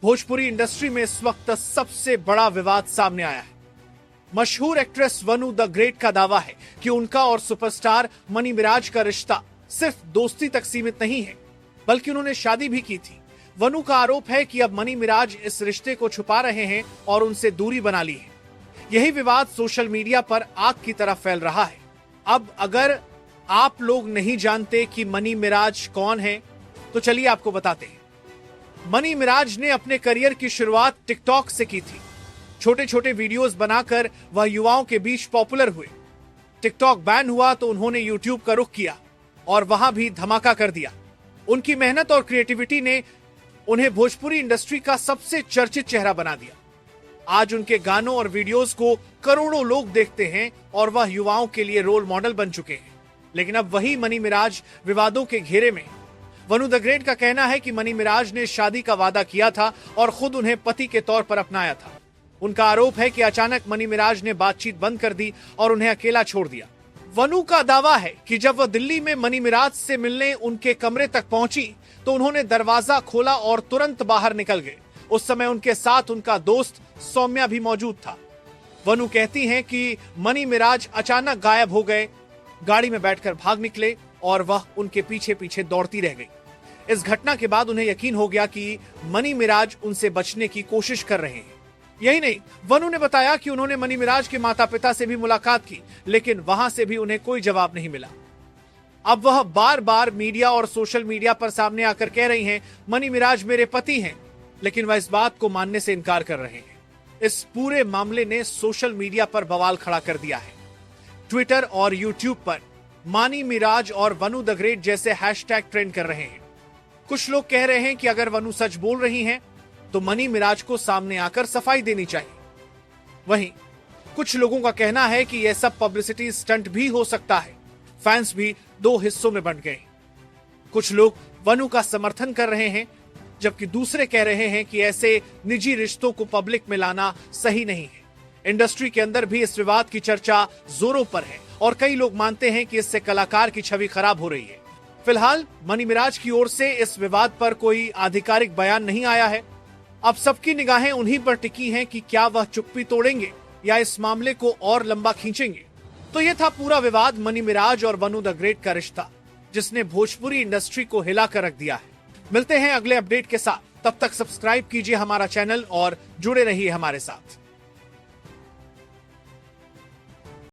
Bhojpuri industry में इस वक्त सबसे बड़ा विवाद सामने आया है। मशहूर एक्ट्रेस वनु द ग्रेट का दावा है कि उनका और सुपरस्टार मनी मिराज का रिश्ता सिर्फ दोस्ती तक सीमित नहीं है, बल्कि उन्होंने शादी भी की थी। वनु का आरोप है कि अब मनी मिराज इस रिश्ते को छुपा रहे हैं और उनसे दूरी बना ली है। यही विवाद सोशल मीडिया पर आग की तरह फैल रहा है। अब अगर आप लोग नहीं जानते कि मनी मिराज कौन है, तो चलिए आपको बताते हैं। मनी मिराज ने अपने करियर की शुरुआत टिकटॉक से की थी। छोटे छोटे वीडियोस बनाकर वह युवाओं के बीच पॉपुलर हुए। टिकटॉक बैन हुआ तो उन्होंने यूट्यूब का रुख किया और वहां भी धमाका कर दिया। उनकी मेहनत और क्रिएटिविटी ने उन्हें भोजपुरी इंडस्ट्री का सबसे चर्चित चेहरा बना दिया। आज उनके गानों और वीडियोस को करोड़ों लोग देखते हैं और वह युवाओं के लिए रोल मॉडल बन चुके हैं। लेकिन अब वही मनी मिराज विवादों के घेरे में। वनु द ग्रेट का कहना है कि मनी मिराज ने शादी का वादा किया था और खुद उन्हें पति के तौर पर अपनाया था। उनका आरोप है कि अचानक मनी मिराज ने बातचीत बंद कर दी और उन्हें अकेला छोड़ दिया। वनु का दावा है कि जब वह दिल्ली में मनी मिराज से मिलने उनके कमरे तक पहुंची तो उन्होंने दरवाजा खोला और तुरंत बाहर निकल गए। उस समय उनके साथ उनका दोस्त सौम्या भी मौजूद था। वनु कहती हैं कि मनी मिराज अचानक गायब हो गए, गाड़ी में बैठकर भाग निकले और वह उनके पीछे पीछे दौड़ती रह गई। इस घटना के बाद उन्हें यकीन हो गया कि मनी मिराज उनसे बचने की कोशिश कर रहे हैं। यही नहीं, वनु ने बताया कि उन्होंने मनी मिराज के माता पिता से भी मुलाकात की, लेकिन वहां से भी उन्हें कोई जवाब नहीं मिला। अब वह बार बार मीडिया और सोशल मीडिया पर सामने आकर कह रही हैं, मनी मिराज मेरे पति हैं, लेकिन वह इस बात को मानने से इनकार कर रहे हैं। इस पूरे मामले ने सोशल मीडिया पर बवाल खड़ा कर दिया है। ट्विटर और यूट्यूब पर मनी मिराज और वनु द ग्रेट जैसे हैशटैग ट्रेंड कर रहे हैं। कुछ लोग कह रहे हैं कि अगर वनु सच बोल रही हैं, तो मनी मिराज को सामने आकर सफाई देनी चाहिए। वहीं कुछ लोगों का कहना है कि यह सब पब्लिसिटी स्टंट भी हो सकता है। फैंस भी दो हिस्सों में बंट गए। कुछ लोग वनु का समर्थन कर रहे हैं, जबकि दूसरे कह रहे हैं कि ऐसे निजी रिश्तों को पब्लिक में लाना सही नहीं है। इंडस्ट्री के अंदर भी इस विवाद की चर्चा जोरों पर है और कई लोग मानते हैं कि इससे कलाकार की छवि खराब हो रही है। फिलहाल मनी मिराज की ओर से इस विवाद पर कोई आधिकारिक बयान नहीं आया है। अब सबकी निगाहें उन्हीं पर टिकी हैं कि क्या वह चुप्पी तोड़ेंगे या इस मामले को और लंबा खींचेंगे। तो यह था पूरा विवाद मनी मिराज और वनु द ग्रेट का रिश्ता, जिसने भोजपुरी इंडस्ट्री को हिला कर रख दिया है। मिलते हैं अगले अपडेट के साथ। तब तक सब्सक्राइब कीजिए हमारा चैनल और जुड़े रहिए हमारे साथ।